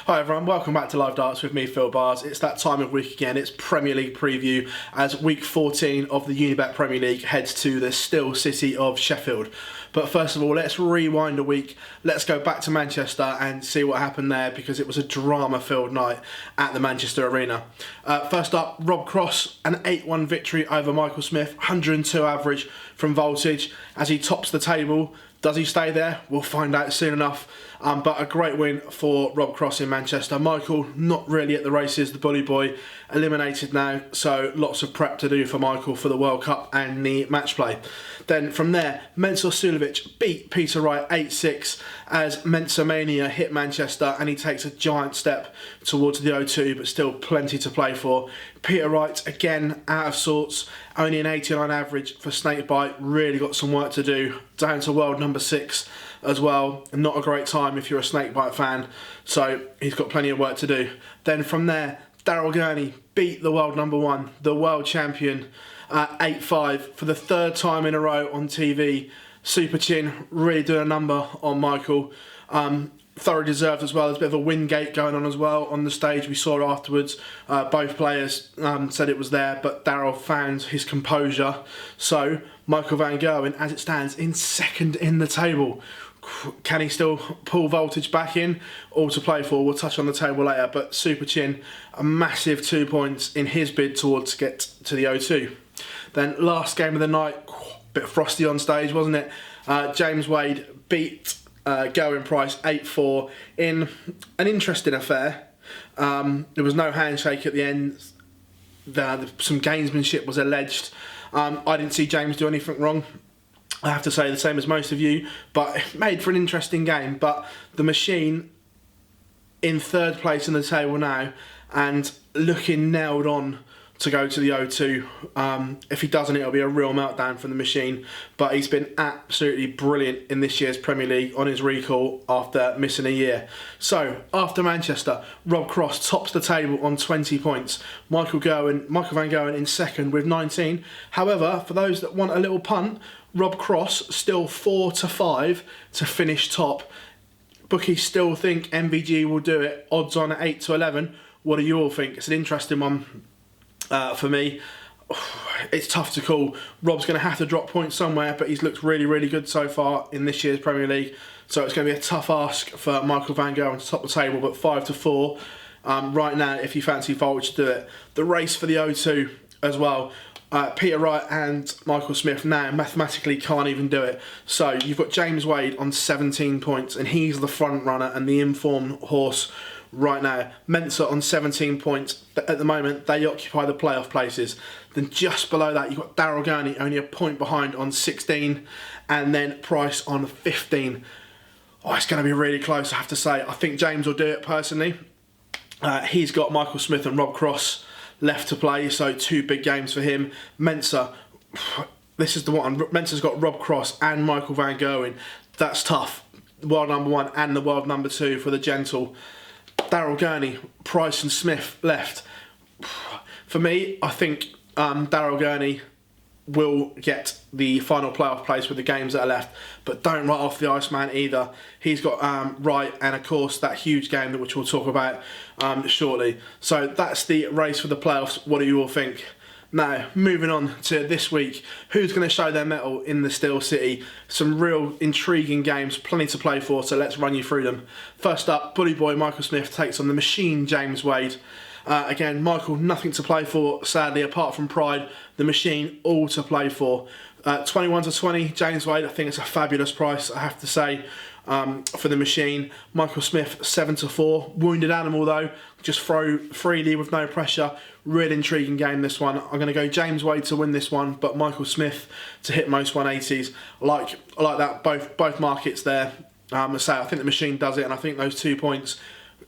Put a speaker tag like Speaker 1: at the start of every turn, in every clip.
Speaker 1: Hi everyone, welcome back to Live Darts with me, Phil Bars. It's that time of week again, it's Premier League preview as week 14 of the Unibet Premier League heads to the still city of Sheffield. But first of all, let's rewind a week. Let's go back to Manchester and see what happened there because it was a drama-filled night at the Manchester Arena. First up, Rob Cross, an 8-1 victory over Michael Smith, 102 average from Voltage as he tops the table. Does he stay there? We'll find out soon enough. But a great win for Rob Cross in Manchester. Michael, not really at the races, the bully boy, eliminated now. So lots of prep to do for Michael for the World Cup and the match play. Then from there, Mensur Suljovic beat Peter Wright 8-6 as Mensa Mania hit Manchester and he takes a giant step towards the O2, but still plenty to play for. Peter Wright, again, out of sorts, only an 89 average for Snakebite, really got some work to do, down to world number 6 as well. Not a great time if you're a Snakebite fan, so he's got plenty of work to do. Then from there, Daryl Gurney beat the world number 1, the world champion, 8-5 for the third time in a row on TV. Super Chin really doing a number on Michael. Thoroughly deserved as well. There's a bit of a Wingate going on as well on the stage. We saw it afterwards. Both players said it was there, but Daryl found his composure. So Michael van Gerwen, as it stands, in second in the table. Can he still pull Voltage back in? All to play for. We'll touch on the table later. But Super Chin, a massive 2 points in his bid towards get to the O2. Then last game of the night, bit frosty on stage, wasn't it? James Wade beat Gerwyn Price 8-4 in an interesting affair. There was no handshake at the end. Some gamesmanship was alleged. I didn't see James do anything wrong. I have to say the same as most of you, but it made for an interesting game. But the machine in third place in the table now and looking nailed on to go to the O2. If he doesn't, it'll be a real meltdown from the machine. But he's been absolutely brilliant in this year's Premier League on his recall after missing a year. So, after Manchester, Rob Cross tops the table on 20 points. Michael van Gerwen in second with 19. However, for those that want a little punt, Rob Cross still 4-5 to finish top. Bookies still think MVG will do it. Odds on at 8-11. What do you all think? It's an interesting one. For me, it's tough to call. Rob's going to have to drop points somewhere, but he's looked really, really good so far in this year's Premier League. So it's going to be a tough ask for Michael van Gerwen to top the table, but 5-4 right now if you fancy Voltage to do it. The race for the O2 as well. Peter Wright and Michael Smith now mathematically can't even do it. So you've got James Wade on 17 points, and he's the front runner and the informed horse right now. Mensa on 17 points. At the moment, they occupy the playoff places. Then just below that, you've got Daryl Gurney only a point behind on 16, and then Price on 15. Oh, it's going to be really close, I have to say. I think James will do it personally. He's got Michael Smith and Rob Cross left to play, so 2 big games for him. Mensa, this is the one. Mensa's got Rob Cross and Michael van Gerwen. That's tough. World number 1 and the world number 2 for the gentle. Daryl Gurney, Price and Smith left. For me, I think Daryl Gurney will get the final playoff place with the games that are left, but don't write off the Iceman either. He's got Wright and of course that huge game which we'll talk about shortly. So that's the race for the playoffs. What do you all think? Now, moving on to this week, who's going to show their mettle in the Steel City? Some real intriguing games, plenty to play for, so let's run you through them. First up, Bully Boy Michael Smith takes on the Machine James Wade. Again, Michael, nothing to play for, sadly, apart from pride. The Machine, all to play for. 21-20, James Wade, I think it's a fabulous price, I have to say, for the Machine. Michael Smith, 7-4. Wounded Animal, though, just throw freely with no pressure. Real intriguing game, this one. I'm going to go James Wade to win this one, but Michael Smith to hit most 180s. I like that, both markets there. I think the Machine does it, and I think those 2 points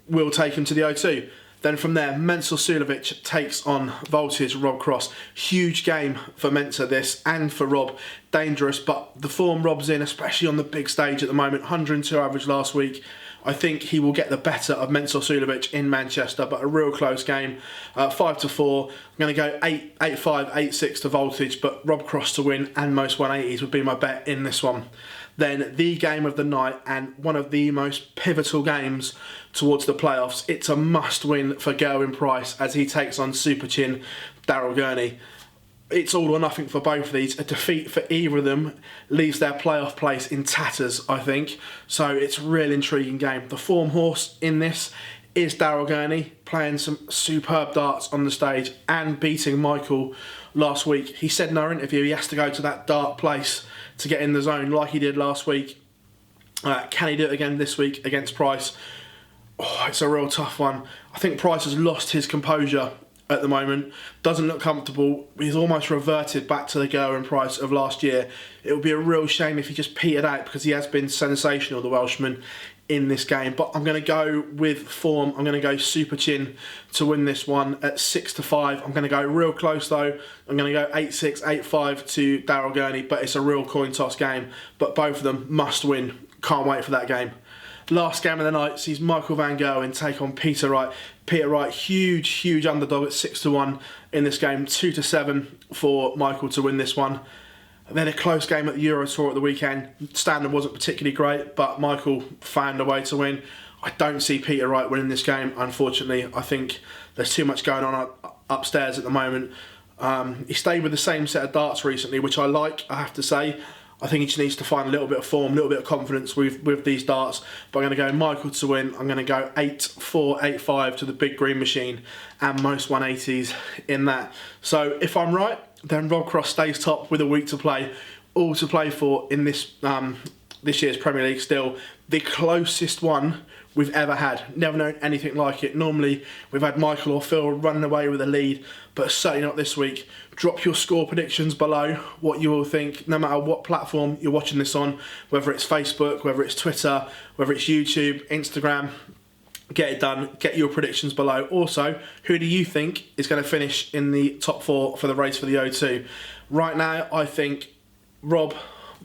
Speaker 1: will take him to the O2. Then from there, Mensur Suljovic takes on Voltage Rob Cross. Huge game for Mensa this, and for Rob. Dangerous, but the form Rob's in, especially on the big stage at the moment, 102 average last week. I think he will get the better of Mensur Suljovic in Manchester, but a real close game. 5-4. I'm going to go 8-5, 8-6 to Voltage, but Rob Cross to win and most 180s would be my bet in this one. then the game of the night and one of the most pivotal games towards the playoffs. It's a must-win for Gerwyn Price as he takes on Super Chin Daryl Gurney. It's all or nothing for both of these. A defeat for either of them leaves their playoff place in tatters, I think. So it's a real intriguing game. The form horse in this is Daryl Gurney, playing some superb darts on the stage and beating Michael last week. He said in our interview he has to go to that dark place to get in the zone like he did last week. Can he do it again this week against Price? Oh, it's a real tough one. I think Price has lost his composure at the moment, doesn't look comfortable. He's almost reverted back to the Gerwyn Price of last year. It would be a real shame if he just petered out, because he has been sensational, the Welshman, in this game. But I'm going to go with form. I'm going to go Super Chin to win this one at 6-5. I'm going to go real close though. I'm going to go 8-6, 8-5 to Daryl Gurney, but it's a real coin toss game. But both of them must win. Can't wait for that game. Last game of the night sees Michael van Gerwen take on Peter Wright. Peter Wright, huge underdog at 6-1 in this game. 2-7 for Michael to win this one. Then a close game at the Euro Tour at the weekend. Standard wasn't particularly great, but Michael found a way to win. I don't see Peter Wright winning this game, unfortunately. I think there's too much going on upstairs at the moment. He stayed with the same set of darts recently, which I like, I have to say. I think he just needs to find a little bit of form, a little bit of confidence with these darts. But I'm going to go Michael to win. I'm going to go 8-4, 8-5 to the big green machine and most 180s in that. So if I'm right, then Rob Cross stays top with a week to play. All to play for in this this year's Premier League still. The closest one we've ever had. Never known anything like it. Normally we've had Michael or Phil running away with a lead, but certainly not this week. Drop your score predictions below, what you all think, no matter what platform you're watching this on, whether it's Facebook, whether it's Twitter, whether it's YouTube, Instagram. Get it done, get your predictions below. Also, who do you think is going to finish in the top 4 for the race for the O2? Right now, I think Rob,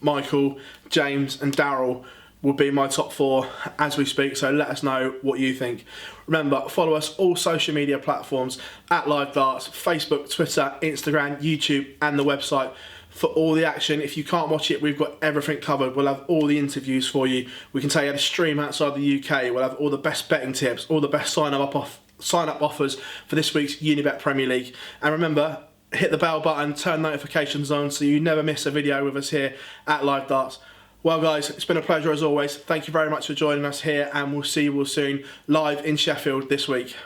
Speaker 1: Michael, James and Daryl will be my top 4 as we speak, so let us know what you think. Remember, follow us all social media platforms at Live Darts, Facebook, Twitter, Instagram, YouTube and the website for all the action. If you can't watch it, we've got everything covered. We'll have all the interviews for you. We can tell you how to stream outside the UK. We'll have all the best betting tips, all the best sign-up offers for this week's Unibet Premier League. And remember, hit the bell button, turn notifications on so you never miss a video with us here at Live Darts. Well guys, it's been a pleasure as always. Thank you very much for joining us here and we'll see you all soon live in Sheffield this week.